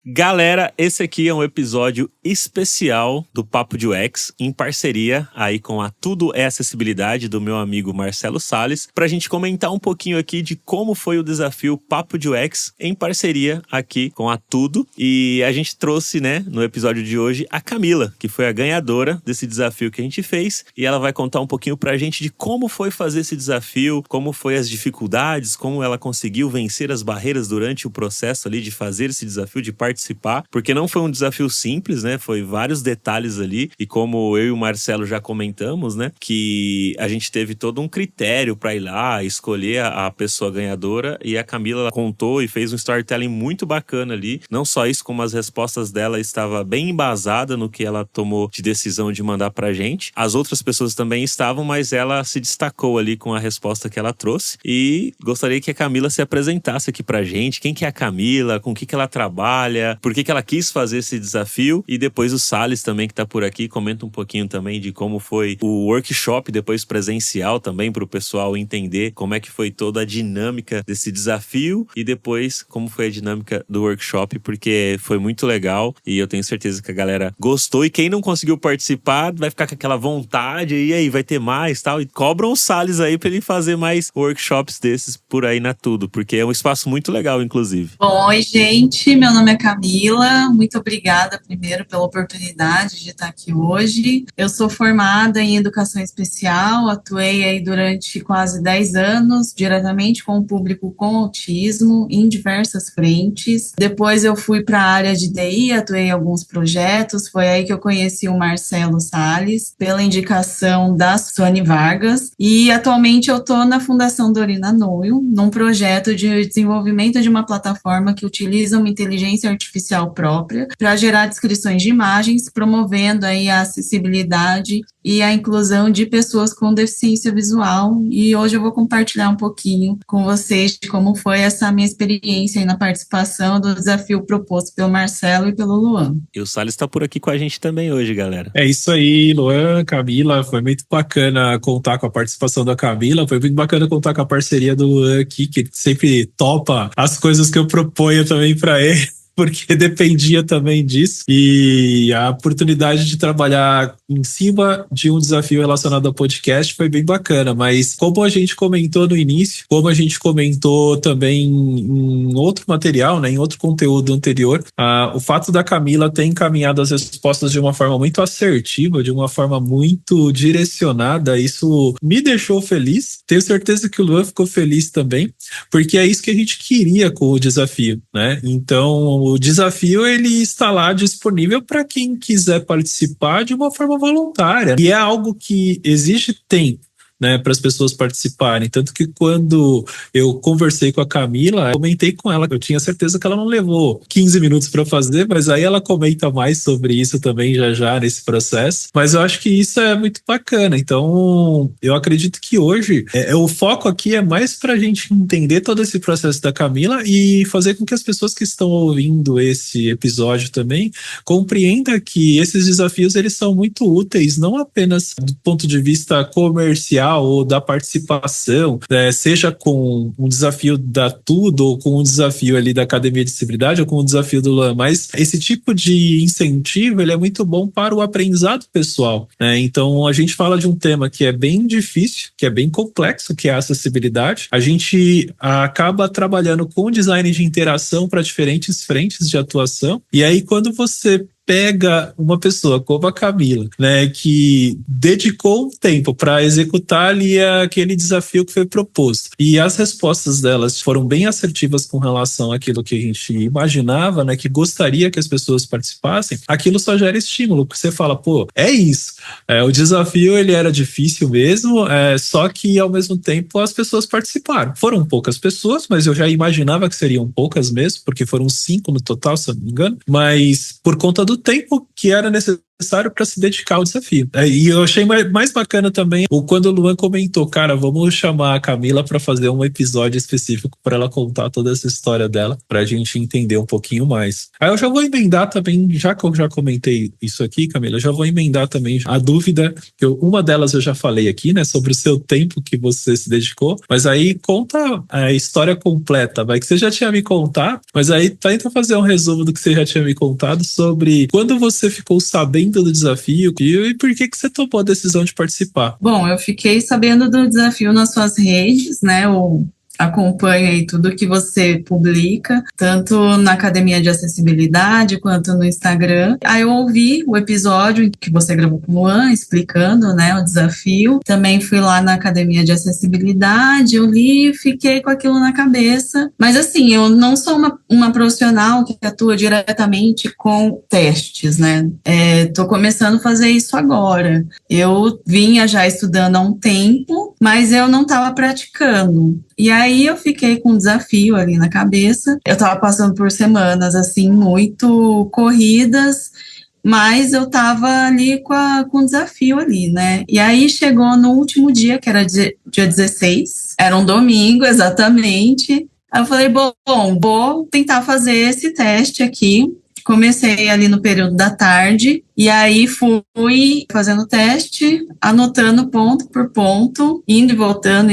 Galera, esse aqui é um episódio especial do Papo de UX, em parceria aí com a Tudo é Acessibilidade do meu amigo Marcelo Salles, pra gente comentar um pouquinho aqui de como foi o desafio Papo de UX em parceria aqui com a Tudo. E a gente trouxe, né, no episódio de hoje, a Camila, que foi a ganhadora desse desafio que a gente fez, e ela vai contar um pouquinho pra gente de como foi fazer esse desafio, como foi as dificuldades, como ela conseguiu vencer as barreiras durante o processo ali de fazer esse desafio, de participar, porque não foi um desafio simples, né? Foi vários detalhes ali, e como eu e o Marcelo já comentamos, né? Que a gente teve todo um critério para ir lá, escolher a pessoa ganhadora, e a Camila ela contou e fez um storytelling muito bacana ali. Não só isso, como as respostas dela estava bem embasada no que ela tomou de decisão de mandar pra gente. As outras pessoas também estavam, mas ela se destacou ali com a resposta que ela trouxe, e gostaria que a Camila se apresentasse aqui pra gente. Quem que é a Camila? Com o que ela trabalha? Por que ela quis fazer esse desafio? E depois o Salles também, que tá por aqui, comenta um pouquinho também de como foi o workshop, depois presencial também, para o pessoal entender como é que foi toda a dinâmica desse desafio, e depois como foi a dinâmica do workshop, porque foi muito legal e eu tenho certeza que a galera gostou. E quem não conseguiu participar vai ficar com aquela vontade, e aí vai ter mais tal, e cobram o Salles aí para ele fazer mais workshops desses por aí na Tudo, porque é um espaço muito legal, inclusive. Bom, oi gente, meu nome é Camila, muito obrigada primeiro pela oportunidade de estar aqui hoje. Eu sou formada em Educação Especial, atuei aí durante quase 10 anos, diretamente com o público com autismo, em diversas frentes. Depois eu fui para a área de TI, atuei em alguns projetos, foi aí que eu conheci o Marcelo Salles, pela indicação da Suane Vargas, e atualmente eu estou na Fundação Dorina Noio, num projeto de desenvolvimento de uma plataforma que utiliza uma inteligência artificial própria para gerar descrições de imagens, promovendo aí a acessibilidade e a inclusão de pessoas com deficiência visual. E hoje eu vou compartilhar um pouquinho com vocês de como foi essa minha experiência aí na participação do desafio proposto pelo Marcelo e pelo Luan. E o Salles está por aqui com a gente também hoje, galera. É isso aí, Luan, Camila, foi muito bacana contar com a participação da Camila, foi muito bacana contar com a parceria do Luan aqui, que sempre topa as coisas que eu proponho também para ele, porque dependia também disso. E a oportunidade de trabalhar em cima de um desafio relacionado ao podcast foi bem bacana, mas como a gente comentou no início, como a gente comentou também em outro material, né, em outro conteúdo anterior, o fato da Camila ter encaminhado as respostas de uma forma muito assertiva, de uma forma muito direcionada, isso me deixou feliz. Tenho certeza que o Luan ficou feliz também, porque é isso que a gente queria com o desafio, né? Então, o desafio ele está lá disponível para quem quiser participar de uma forma voluntária. E é algo que exige tempo, né, para as pessoas participarem. Tanto que quando eu conversei com a Camila, eu comentei com ela, eu tinha certeza que ela não levou 15 minutos para fazer, mas aí ela comenta mais sobre isso também já nesse processo. Mas eu acho que isso é muito bacana. Então, eu acredito que hoje o foco aqui é mais para a gente entender todo esse processo da Camila e fazer com que as pessoas que estão ouvindo esse episódio também compreendam que esses desafios eles são muito úteis, não apenas do ponto de vista comercial ou da participação, seja com um desafio da Tudo ou com um desafio ali da Academia de Acessibilidade ou com um desafio do LAN, mas esse tipo de incentivo ele é muito bom para o aprendizado pessoal, né? Então a gente fala de um tema que é bem difícil, que é bem complexo, que é a acessibilidade. A gente acaba trabalhando com design de interação para diferentes frentes de atuação, e aí quando você pega uma pessoa como a Camila, né, que dedicou um tempo para executar ali aquele desafio que foi proposto, e as respostas delas foram bem assertivas com relação àquilo que a gente imaginava, né, que gostaria que as pessoas participassem, aquilo só gera estímulo, porque você fala, pô, é isso. O desafio ele era difícil mesmo, só que ao mesmo tempo as pessoas participaram. Foram poucas pessoas, mas eu já imaginava que seriam poucas mesmo, porque foram 5 no total, se eu não me engano, mas por conta do tempo que era necessário necessário para se dedicar ao desafio. E eu achei mais bacana também quando o Luan comentou, cara, vamos chamar a Camila para fazer um episódio específico para ela contar toda essa história dela, pra gente entender um pouquinho mais. Aí eu já vou emendar também, já que eu já comentei isso aqui, Camila, eu já vou emendar também a dúvida, que uma delas eu já falei aqui, né, sobre o seu tempo que você se dedicou, mas aí conta a história completa, vai, que você já tinha me contado, mas aí tenta fazer um resumo do que você já tinha me contado sobre quando você ficou sabendo do desafio e por que você tomou a decisão de participar. Bom, eu fiquei sabendo do desafio nas suas redes, né, acompanha aí tudo que você publica, tanto na Academia de Acessibilidade quanto no Instagram. Aí eu ouvi o episódio que você gravou com o Luan, explicando, né, o desafio. Também fui lá na Academia de Acessibilidade, eu li e fiquei com aquilo na cabeça. Mas assim, eu não sou uma profissional que atua diretamente com testes, né? Tô começando a fazer isso agora. Eu vinha já estudando há um tempo, mas eu não estava praticando. E aí eu fiquei com um desafio ali na cabeça. Eu estava passando por semanas, assim, muito corridas, mas eu estava ali com um desafio ali, né? E aí chegou no último dia, que era dia 16, era um domingo, exatamente. Aí eu falei, bom, vou tentar fazer esse teste aqui. Comecei ali no período da tarde e aí fui fazendo o teste, anotando ponto por ponto, indo e voltando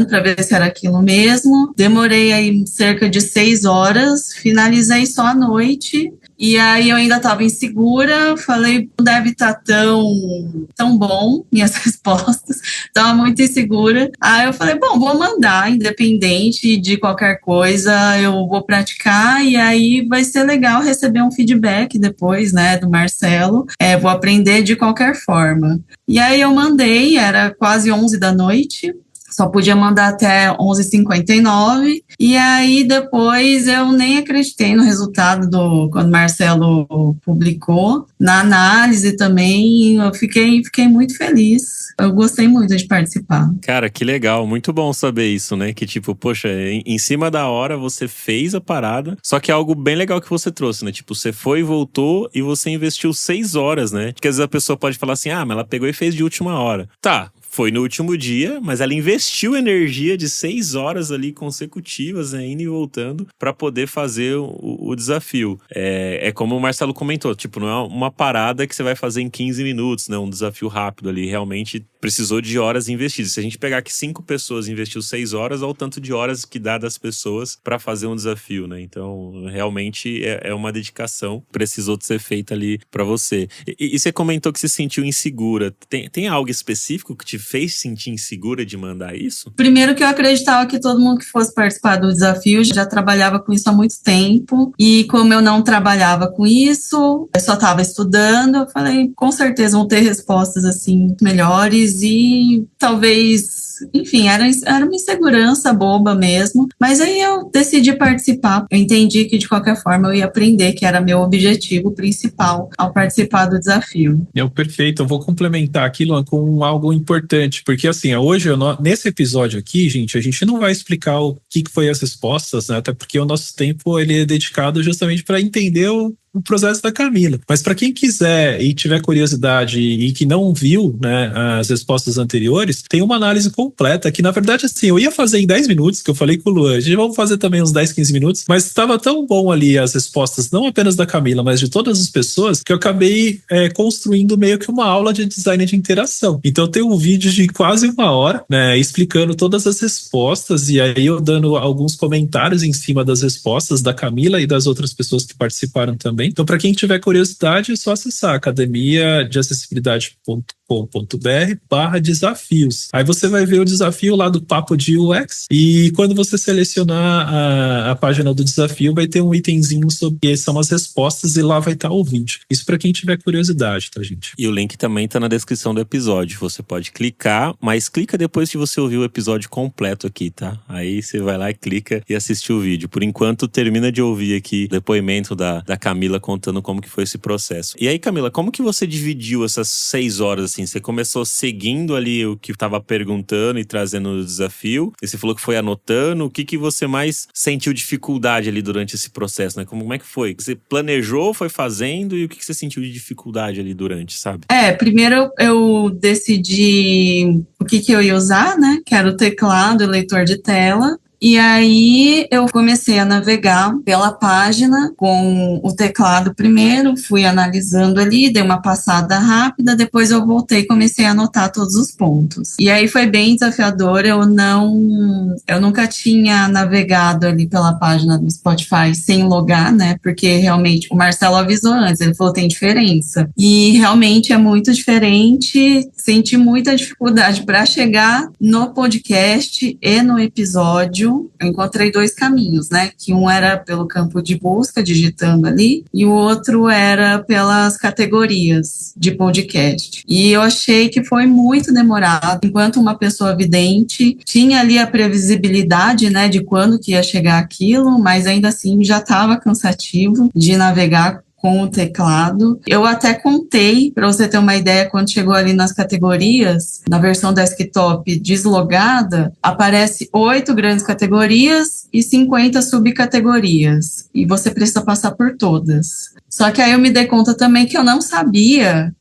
para ver se era aquilo mesmo. Demorei aí cerca de 6 horas, finalizei só à noite. E aí eu ainda estava insegura, falei, não deve estar tão bom minhas respostas, estava muito insegura. Aí eu falei, bom, vou mandar, independente de qualquer coisa, eu vou praticar e aí vai ser legal receber um feedback depois, né, do Marcelo. Vou aprender de qualquer forma. E aí eu mandei, era quase 11 da noite. Só podia mandar até 11h59, e aí depois eu nem acreditei no resultado quando o Marcelo publicou. Na análise também, eu fiquei muito feliz. Eu gostei muito de participar. Cara, que legal, muito bom saber isso, né? Que tipo, poxa, em cima da hora você fez a parada, só que é algo bem legal que você trouxe, né? Tipo, você foi e voltou e você investiu 6 horas, né? Porque às vezes a pessoa pode falar assim, mas ela pegou e fez de última hora. Tá. Foi no último dia, mas ela investiu energia de 6 horas ali consecutivas, né, indo e voltando, para poder fazer o desafio. É como o Marcelo comentou, tipo, não é uma parada que você vai fazer em 15 minutos, né, um desafio rápido ali, realmente precisou de horas investidas. Se a gente pegar que 5 pessoas investiu 6 horas, olha o tanto de horas que dá das pessoas para fazer um desafio, né, então realmente é uma dedicação, precisou de ser feita ali para você. E você comentou que se sentiu insegura, tem algo específico que te fez sentir insegura de mandar isso? Primeiro que eu acreditava que todo mundo que fosse participar do desafio já trabalhava com isso há muito tempo, e como eu não trabalhava com isso, eu só estava estudando, eu falei, com certeza vão ter respostas assim melhores e talvez, enfim, era uma insegurança boba mesmo, mas aí eu decidi participar. Eu entendi que de qualquer forma eu ia aprender, que era meu objetivo principal ao participar do desafio. Perfeito, eu vou complementar aqui, Luan, com algo importante, porque assim, hoje, nesse episódio aqui, gente, a gente não vai explicar o que foi as respostas, né? Até porque o nosso tempo ele é dedicado justamente para entender o processo da Camila. Mas para quem quiser e tiver curiosidade e que não viu, né, as respostas anteriores, tem uma análise completa que, na verdade, assim, eu ia fazer em 10 minutos, que eu falei com o Luan, a gente vai fazer também uns 10, 15 minutos, mas estava tão bom ali as respostas, não apenas da Camila, mas de todas as pessoas, que eu acabei construindo meio que uma aula de design de interação. Então tem um vídeo de quase 1 hora, né, explicando todas as respostas e aí eu dando alguns comentários em cima das respostas da Camila e das outras pessoas que participaram também. Então, para quem tiver curiosidade, é só acessar academiadeacessibilidade.com.br/desafios. Aí você vai ver o desafio lá do Papo de UX e quando você selecionar a página do desafio, vai ter um itemzinho sobre que são as respostas e lá vai estar o vídeo. Isso para quem tiver curiosidade, tá, gente? E o link também tá na descrição do episódio. Você pode clicar, mas clica depois que você ouvir o episódio completo aqui, tá? Aí você vai lá e clica e assiste o vídeo. Por enquanto, termina de ouvir aqui o depoimento da Camila contando como que foi esse processo. E aí, Camila, como que você dividiu essas 6 horas, assim? assim? Você começou seguindo ali o que estava perguntando e trazendo o desafio, e você falou que foi anotando. O que você mais sentiu dificuldade ali durante esse processo, né? Como é que foi? Você planejou, foi fazendo, e o que você sentiu de dificuldade ali durante, sabe? Primeiro eu decidi o que eu ia usar, né? Que era o teclado e o leitor de tela. E aí eu comecei a navegar pela página com o teclado primeiro, fui analisando ali, dei uma passada rápida, depois eu voltei e comecei a anotar todos os pontos. E aí foi bem desafiador, eu nunca tinha navegado ali pela página do Spotify sem logar, né? Porque realmente o Marcelo avisou antes, ele falou tem diferença. E realmente é muito diferente, senti muita dificuldade para chegar no podcast e no episódio. Eu encontrei 2 caminhos, né? Que um era pelo campo de busca, digitando ali, e o outro era pelas categorias de podcast. E eu achei que foi muito demorado. Enquanto uma pessoa vidente tinha ali a previsibilidade, né, de quando que ia chegar aquilo, mas ainda assim já estava cansativo de navegar com o teclado. Eu até contei, para você ter uma ideia, quando chegou ali nas categorias, na versão desktop deslogada, aparece 8 grandes categorias e 50 subcategorias. E você precisa passar por todas. Só que aí eu me dei conta também que eu não sabia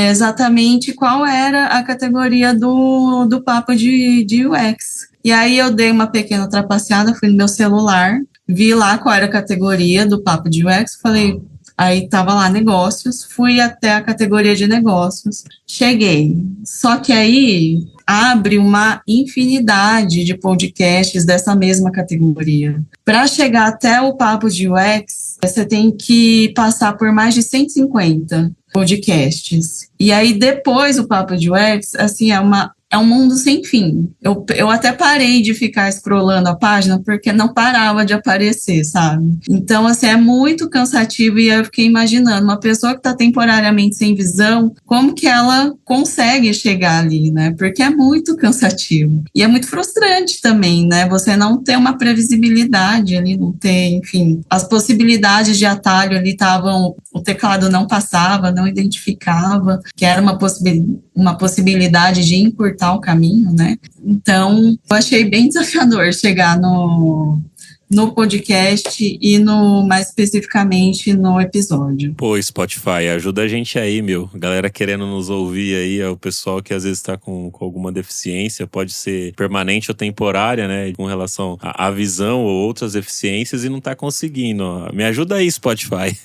exatamente qual era a categoria do papo de UX. E aí eu dei uma pequena trapaceada, fui no meu celular, vi lá qual era a categoria do papo de UX, falei... Aí tava lá negócios, fui até a categoria de negócios, cheguei. Só que aí abre uma infinidade de podcasts dessa mesma categoria. Para chegar até o papo de UX, você tem que passar por mais de 150 podcasts. E aí depois o papo de UX, assim, é um mundo sem fim. Eu até parei de ficar scrollando a página porque não parava de aparecer, sabe? Então, assim, é muito cansativo e eu fiquei imaginando, uma pessoa que está temporariamente sem visão, como que ela consegue chegar ali, né? Porque é muito cansativo. E é muito frustrante também, né? Você não ter uma previsibilidade ali, não ter, enfim, as possibilidades de atalho ali estavam, o teclado não passava, não identificava, que era uma possibilidade de encurtar o caminho, né? Então, eu achei bem desafiador chegar no podcast e mais especificamente no episódio. Pô, Spotify, ajuda a gente aí, meu. Galera querendo nos ouvir aí, é o pessoal que às vezes tá com alguma deficiência, pode ser permanente ou temporária, né? Com relação à visão ou outras deficiências e não tá conseguindo. Ó. Me ajuda aí, Spotify.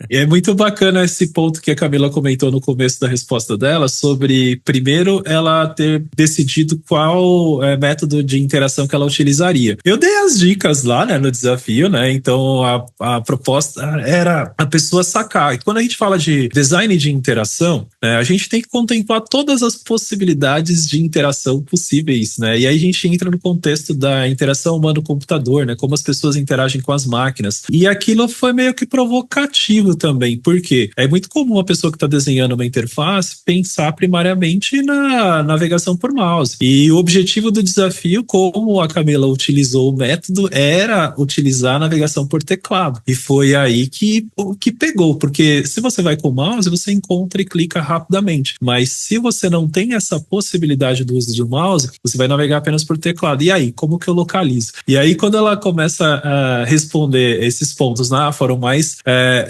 E é muito bacana esse ponto que a Camila comentou no começo da resposta dela, sobre, primeiro, ela ter decidido qual método de interação que ela utilizaria. Eu dei as dicas lá, né, no desafio, né, então a proposta era a pessoa sacar. E quando a gente fala de design de interação, né, a gente tem que contemplar todas as possibilidades de interação possíveis, né, e aí a gente entra no contexto da interação humano-computador, né, como as pessoas interagem com as máquinas. E aquilo foi meio que provocativo também, porque é muito comum a pessoa que está desenhando uma interface pensar primariamente na navegação por mouse. E o objetivo do desafio, como a Camila utilizou o método, era utilizar a navegação por teclado. E foi aí que pegou, porque se você vai com o mouse, você encontra e clica rapidamente. Mas se você não tem essa possibilidade do uso do mouse, você vai navegar apenas por teclado. E aí, como que eu localizo? E aí, quando ela começa a responder esses pontos, foram mais...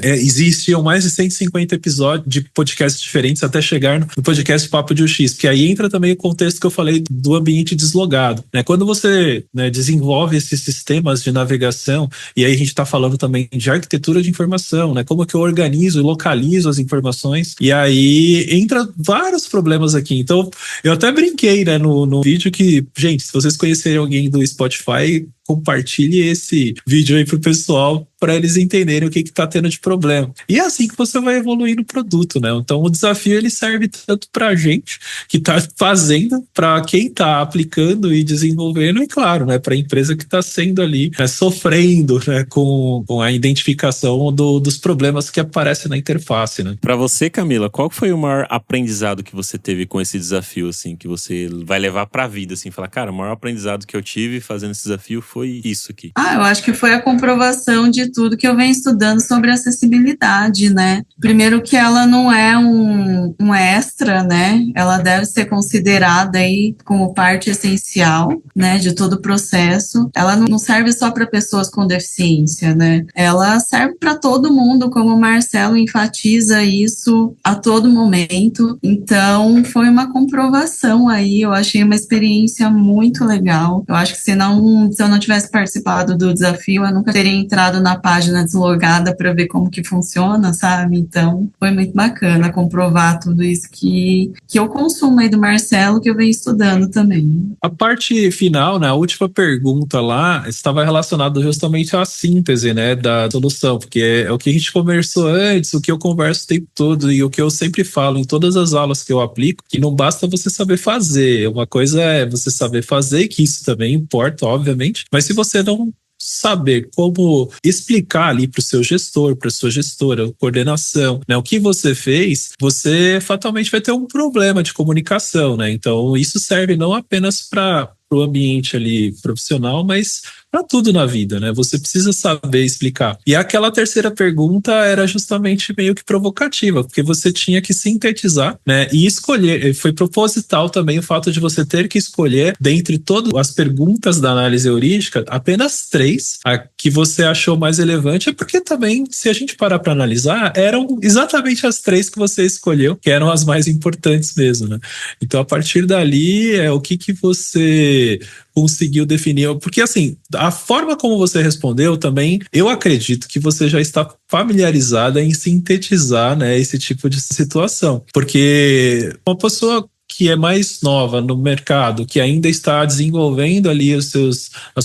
existiam mais de 150 episódios de podcasts diferentes até chegar no podcast Papo de UX, que aí entra também o contexto que eu falei do ambiente deslogado, né? Quando você, né, desenvolve esses sistemas de navegação, e aí a gente está falando também de arquitetura de informação, né? Como que eu organizo e localizo as informações, e aí entra vários problemas aqui. Então, eu até brinquei, né, no vídeo que, gente, se vocês conhecerem alguém do Spotify, compartilhe esse vídeo aí pro pessoal para eles entenderem o que tá tendo de problema. E é assim que você vai evoluir no produto, né? Então o desafio ele serve tanto pra gente que tá fazendo, para quem tá aplicando e desenvolvendo, e claro, né, pra empresa que tá sendo ali, né, sofrendo, né, com a identificação dos problemas que aparecem na interface, né? Pra você, Camila, qual foi o maior aprendizado que você teve com esse desafio, assim, que você vai levar pra vida, assim, falar, cara, o maior aprendizado que eu tive fazendo esse desafio foi foi isso aqui? Eu acho que foi a comprovação de tudo que eu venho estudando sobre acessibilidade, né? Primeiro que ela não é um extra, né? Ela deve ser considerada aí como parte essencial, né, de todo o processo. Ela não serve só para pessoas com deficiência, né? Ela serve para todo mundo, como o Marcelo enfatiza isso a todo momento. Então, foi uma comprovação aí. Eu achei uma experiência muito legal. Eu acho que se eu não tivesse participado do desafio, eu nunca teria entrado na página deslogada para ver como que funciona, sabe? Então, foi muito bacana comprovar tudo isso que eu consumo aí do Marcelo, que eu venho estudando também. A parte final, né, a última pergunta lá, estava relacionada justamente à síntese, né, da solução, porque é o que a gente conversou antes, o que eu converso o tempo todo e o que eu sempre falo em todas as aulas que eu aplico, que não basta você saber fazer. Uma coisa é você saber fazer, que isso também importa, obviamente, mas se você não saber como explicar ali para o seu gestor, para a sua gestora, coordenação, né, o que você fez, você fatalmente vai ter um problema de comunicação, né? Então, isso serve não apenas para o ambiente ali profissional, mas para tudo na vida, né? Você precisa saber explicar. E aquela terceira pergunta era justamente meio que provocativa, porque você tinha que sintetizar, né? E escolher. Foi proposital também o fato de você ter que escolher, dentre todas as perguntas da análise heurística, apenas 3, a que você achou mais relevante, é porque também, se a gente parar para analisar, eram exatamente as 3 que você escolheu, que eram as mais importantes mesmo, né? Então, a partir dali, o que você conseguiu definir, porque assim, a forma como você respondeu também, eu acredito que você já está familiarizada em sintetizar, né, esse tipo de situação, porque uma pessoa que é mais nova no mercado, que ainda está desenvolvendo ali as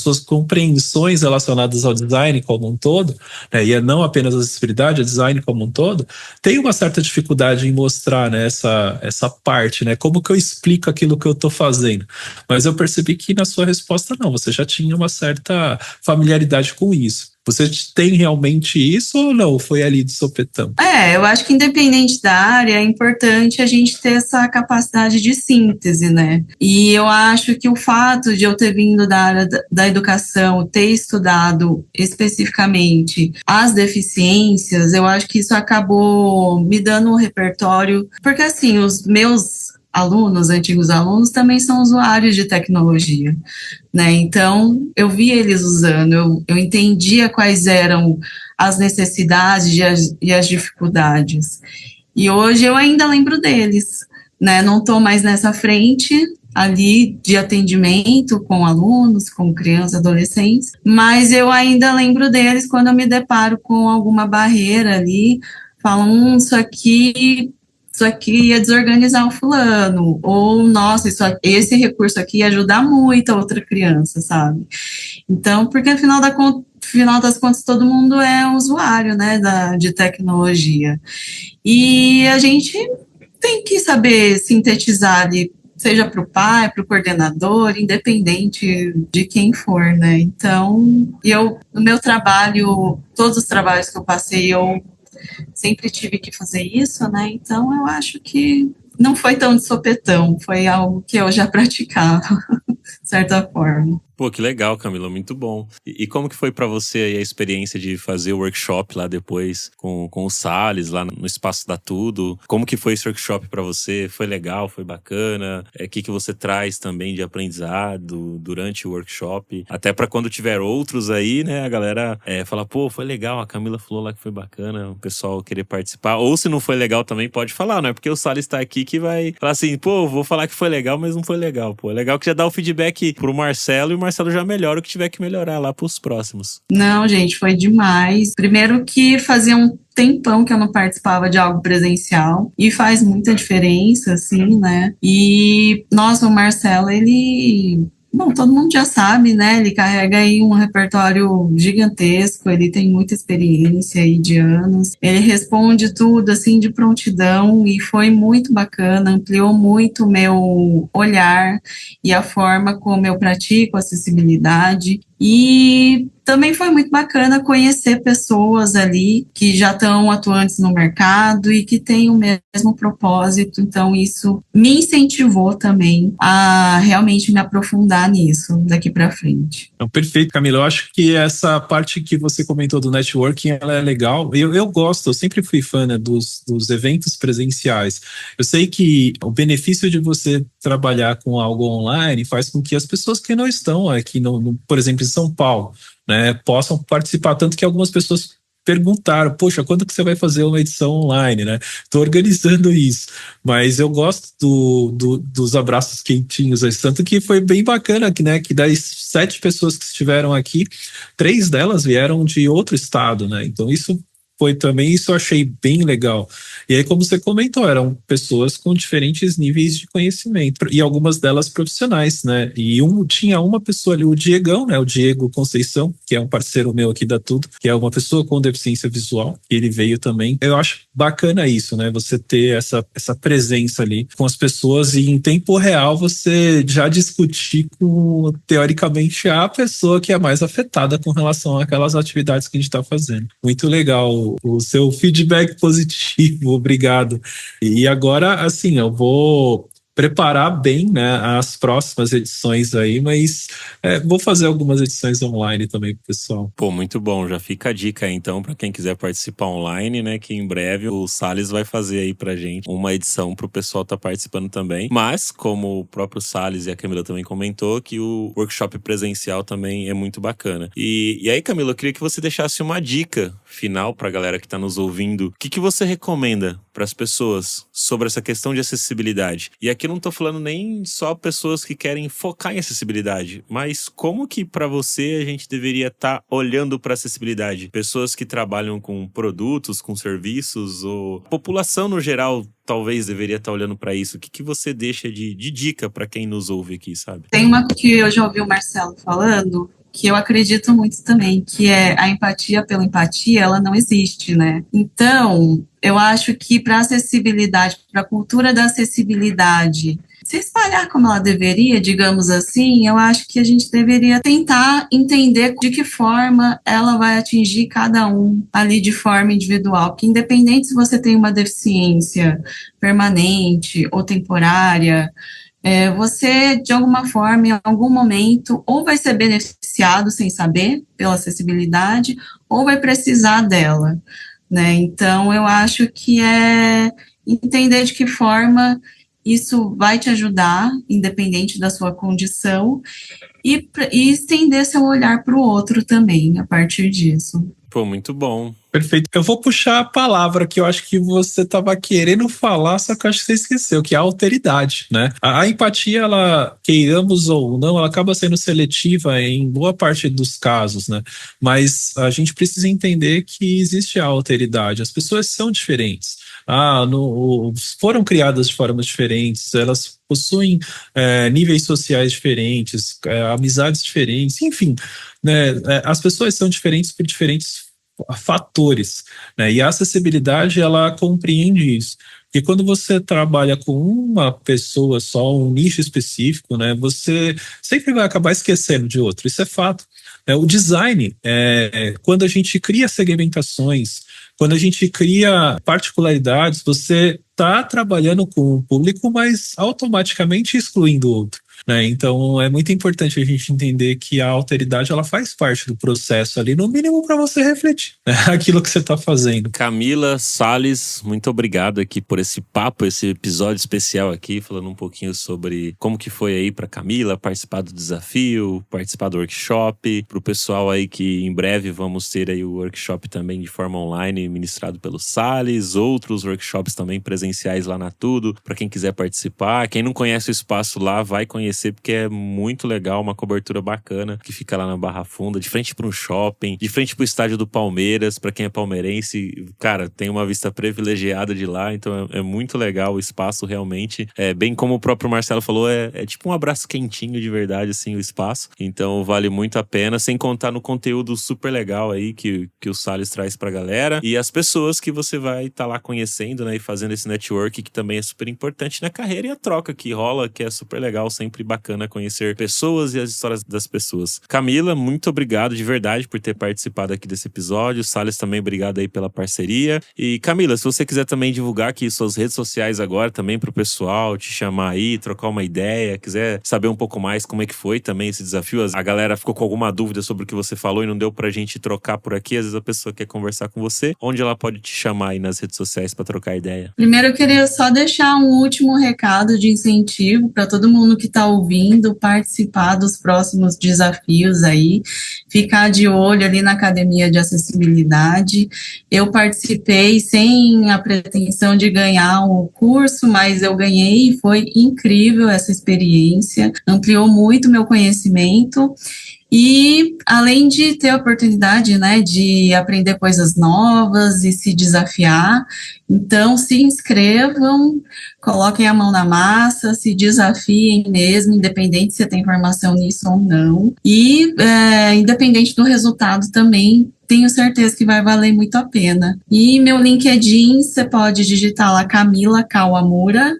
suas compreensões relacionadas ao design como um todo, né, e não apenas a acessibilidade, o design como um todo, tem uma certa dificuldade em mostrar, né, essa parte, né, como que eu explico aquilo que eu estou fazendo. Mas eu percebi que na sua resposta não, você já tinha uma certa familiaridade com isso. Você tem realmente isso ou não? Foi ali de sopetão? Eu acho que independente da área, é importante a gente ter essa capacidade de síntese, né? E eu acho que o fato de eu ter vindo da área da educação, ter estudado especificamente as deficiências, eu acho que isso acabou me dando um repertório, porque assim, os meus alunos, antigos alunos, também são usuários de tecnologia, né? Então, eu vi eles usando, eu entendia quais eram as necessidades e as dificuldades. E hoje eu ainda lembro deles, né? Não estou mais nessa frente ali de atendimento com alunos, com crianças, adolescentes, mas eu ainda lembro deles quando eu me deparo com alguma barreira ali, falam, isso aqui ia desorganizar o fulano, ou, nossa, esse recurso aqui ia ajudar muito a outra criança, sabe? Então, porque afinal das contas, todo mundo é um usuário, né, de tecnologia. E a gente tem que saber sintetizar ali, seja para o pai, para o coordenador, independente de quem for, né? Então, no meu trabalho, todos os trabalhos que eu passei, eu sempre tive que fazer isso, né? Então, eu acho que não foi tão de sopetão, foi algo que eu já praticava, de certa forma. Pô, que legal, Camila, muito bom. E como que foi pra você aí a experiência de fazer o workshop lá depois com o Salles, lá no Espaço da Tudo? Como que foi esse workshop pra você? Foi legal, foi bacana? O que você traz também de aprendizado durante o workshop? Até pra quando tiver outros aí, né, a galera fala, pô, foi legal, a Camila falou lá que foi bacana, o pessoal querer participar. Ou se não foi legal também, pode falar, não é porque o Salles tá aqui que vai falar assim, pô, vou falar que foi legal, mas não foi legal, pô. É legal que já dá o feedback pro Marcelo e o Marcelo já melhora o que tiver que melhorar lá pros próximos. Não, gente, foi demais. Primeiro que fazia um tempão que eu não participava de algo presencial e faz muita diferença, assim, né? E, nossa, o Marcelo, bom, todo mundo já sabe, né? Ele carrega aí um repertório gigantesco, ele tem muita experiência aí de anos. Ele responde tudo, assim, de prontidão e foi muito bacana, ampliou muito o meu olhar e a forma como eu pratico acessibilidade. E também foi muito bacana conhecer pessoas ali que já estão atuantes no mercado e que têm o mesmo propósito, então isso me incentivou também a realmente me aprofundar nisso daqui para frente. Então, perfeito, Camila. Eu acho que essa parte que você comentou do networking, ela é legal. Eu gosto, eu sempre fui fã, né, dos eventos presenciais. Eu sei que o benefício de você trabalhar com algo online faz com que as pessoas que não estão aqui, por exemplo, em São Paulo, né, possam participar, tanto que algumas pessoas perguntaram, poxa, quando que você vai fazer uma edição online, né? Estou organizando isso, mas eu gosto dos abraços quentinhos, tanto que foi bem bacana, né, que das 7 pessoas que estiveram aqui, 3 delas vieram de outro estado, né? Então isso eu achei bem legal. E aí, como você comentou, eram pessoas com diferentes níveis de conhecimento, e algumas delas profissionais, né? E tinha uma pessoa ali, o Diegão, né? O Diego Conceição, que é um parceiro meu aqui da Tudo, que é uma pessoa com deficiência visual, e ele veio também. Eu acho bacana isso, né? Você ter essa presença ali com as pessoas e em tempo real você já discutir com, teoricamente, a pessoa que é mais afetada com relação àquelas atividades que a gente está fazendo. Muito legal o seu feedback positivo, obrigado. E agora, assim, eu vou preparar bem, né, as próximas edições aí, mas vou fazer algumas edições online também pro pessoal. Pô, muito bom. Já fica a dica aí, então, para quem quiser participar online, né, que em breve o Salles vai fazer aí pra gente uma edição pro pessoal tá participando também. Mas, como o próprio Salles e a Camila também comentou, que o workshop presencial também é muito bacana. E aí, Camila, eu queria que você deixasse uma dica final pra galera que tá nos ouvindo. O que você recomenda para as pessoas sobre essa questão de acessibilidade? E aqui eu não tô falando nem só pessoas que querem focar em acessibilidade, mas como que para você a gente deveria estar olhando para acessibilidade? Pessoas que trabalham com produtos, com serviços, ou população no geral talvez deveria estar olhando para isso. O que você deixa de dica para quem nos ouve aqui, sabe? Tem uma que eu já ouvi o Marcelo falando, que eu acredito muito também, que é a empatia pela empatia, ela não existe, né? Então, eu acho que para acessibilidade, para a cultura da acessibilidade se espalhar como ela deveria, digamos assim, eu acho que a gente deveria tentar entender de que forma ela vai atingir cada um ali de forma individual, porque independente se você tem uma deficiência permanente ou temporária, você, de alguma forma, em algum momento, ou vai ser beneficiado sem saber pela acessibilidade, ou vai precisar dela, né? Então, eu acho que é entender de que forma isso vai te ajudar, independente da sua condição, e estender seu olhar para o outro também, a partir disso. Pô, muito bom. Perfeito. Eu vou puxar a palavra que eu acho que você estava querendo falar, só que eu acho que você esqueceu, que é a alteridade, né? A empatia, ela, queiramos ou não, ela acaba sendo seletiva em boa parte dos casos, né? Mas a gente precisa entender que existe a alteridade. As pessoas são diferentes. Foram criadas de formas diferentes, elas possuem níveis sociais diferentes, amizades diferentes, enfim, né? As pessoas são diferentes por diferentes fatores, né? E a acessibilidade, ela compreende isso. Porque quando você trabalha com uma pessoa só, um nicho específico, né, você sempre vai acabar esquecendo de outro. Isso é fato. O design, quando a gente cria segmentações, quando a gente cria particularidades, você está trabalhando com um público, mas automaticamente excluindo o outro, né? Então é muito importante a gente entender que a alteridade, ela faz parte do processo ali, no mínimo para você refletir, né, aquilo que você está fazendo. Camila, Salles, muito obrigado aqui por esse papo, esse episódio especial aqui, falando um pouquinho sobre como que foi aí para Camila participar do desafio, participar do workshop, para o pessoal aí que em breve vamos ter aí o workshop também de forma online ministrado pelo Salles, outros workshops também presenciais lá na Tudo, para quem quiser participar. Quem não conhece o espaço lá, vai conhecer, porque é muito legal, uma cobertura bacana, que fica lá na Barra Funda, de frente para um shopping, de frente para o estádio do Palmeiras, para quem é palmeirense, cara, tem uma vista privilegiada de lá, então é muito legal o espaço, realmente. Bem como o próprio Marcelo falou, é tipo um abraço quentinho de verdade, assim, o espaço. Então vale muito a pena, sem contar no conteúdo super legal aí que o Salles traz pra galera, e as pessoas que você vai estar lá conhecendo, né, e fazendo esse network, que também é super importante na carreira, e a troca que rola, que é super legal sempre sempre bacana conhecer pessoas e as histórias das pessoas. Camila, muito obrigado de verdade por ter participado aqui desse episódio. Salles também, obrigado aí pela parceria. E Camila, se você quiser também divulgar aqui suas redes sociais agora também pro pessoal te chamar aí, trocar uma ideia, quiser saber um pouco mais como é que foi também esse desafio. A galera ficou com alguma dúvida sobre o que você falou e não deu pra gente trocar por aqui. Às vezes a pessoa quer conversar com você. Onde ela pode te chamar aí nas redes sociais pra trocar ideia? Primeiro, eu queria só deixar um último recado de incentivo para todo mundo que está ouvindo participar dos próximos desafios aí, ficar de olho ali na Academia de Acessibilidade. Eu participei sem a pretensão de ganhar o curso, mas eu ganhei e foi incrível essa experiência, ampliou muito meu conhecimento. E além de ter a oportunidade, né, de aprender coisas novas e se desafiar, então se inscrevam, coloquem a mão na massa, se desafiem mesmo, independente se você tem formação nisso ou não. E independente do resultado também, tenho certeza que vai valer muito a pena. E meu LinkedIn, você pode digitar lá Camila Kawamura,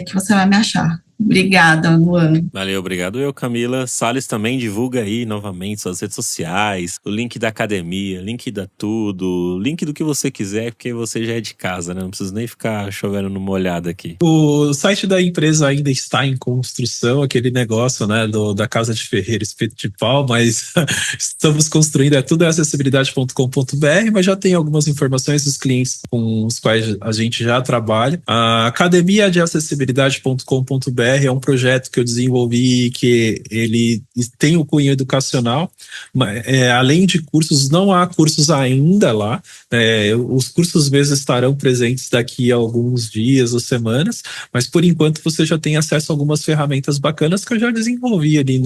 que você vai me achar. Obrigada, Luan. Valeu, obrigado eu, Camila. Salles também divulga aí novamente suas redes sociais, o link da academia, link da tudo, link do que você quiser, porque você já é de casa, né? Não precisa nem ficar chovendo numa olhada aqui. O site da empresa ainda está em construção, aquele negócio, né, da Casa de Ferreira, espeto de pau, mas estamos construindo, tudo é acessibilidade.com.br, mas já tem algumas informações dos clientes com os quais a gente já trabalha. A academia de acessibilidade.com.br é um projeto que eu desenvolvi que ele tem o cunho educacional, mas, além de cursos, não há cursos ainda lá, os cursos mesmo estarão presentes daqui a alguns dias ou semanas, mas por enquanto você já tem acesso a algumas ferramentas bacanas que eu já desenvolvi ali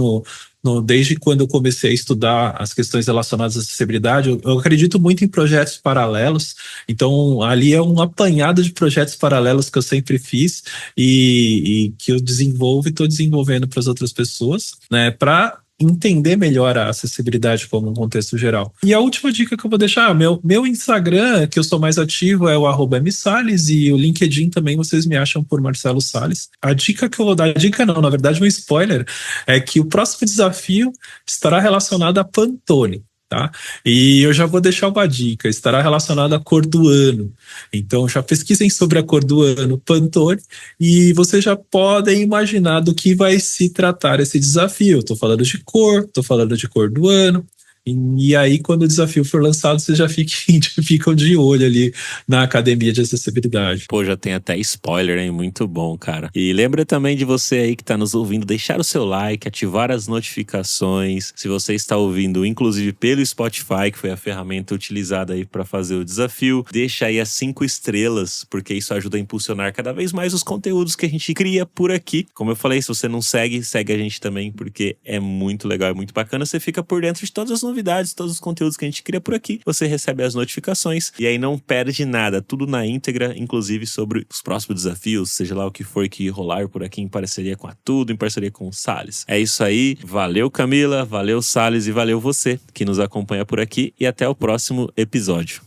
desde quando eu comecei a estudar as questões relacionadas à acessibilidade. Eu acredito muito em projetos paralelos, então ali é um apanhado de projetos paralelos que eu sempre fiz e que eu desenvolvo e estou desenvolvendo para as outras pessoas, né, para entender melhor a acessibilidade como um contexto geral. E a última dica que eu vou deixar, meu Instagram, que eu sou mais ativo, é o @msalles, e o LinkedIn também vocês me acham por Marcelo Salles. A dica que eu vou dar, dica não, na verdade um spoiler, é que o próximo desafio estará relacionado a Pantone. Tá? E eu já vou deixar uma dica, estará relacionado à cor do ano. Então já pesquisem sobre a cor do ano Pantone e vocês já podem imaginar do que vai se tratar esse desafio. Estou falando de cor, estou falando de cor do ano. E aí, quando o desafio for lançado, vocês já ficam de olho ali na Academia de Acessibilidade. Pô, já tem até spoiler, hein? Muito bom, cara. E lembra também de você aí que tá nos ouvindo, deixar o seu like, ativar as notificações. Se você está ouvindo, inclusive pelo Spotify, que foi a ferramenta utilizada aí para fazer o desafio, deixa aí as 5 estrelas, porque isso ajuda a impulsionar cada vez mais os conteúdos que a gente cria por aqui. Como eu falei, se você não segue a gente também, porque é muito legal, é muito bacana. Você fica por dentro de todas as novidades, todos os conteúdos que a gente cria por aqui. Você recebe as notificações e aí não perde nada, tudo na íntegra, inclusive sobre os próximos desafios, seja lá o que for que rolar por aqui em parceria com a Tudo, em parceria com o Salles. É isso aí, valeu Camila, valeu Salles e valeu você que nos acompanha por aqui e até o próximo episódio.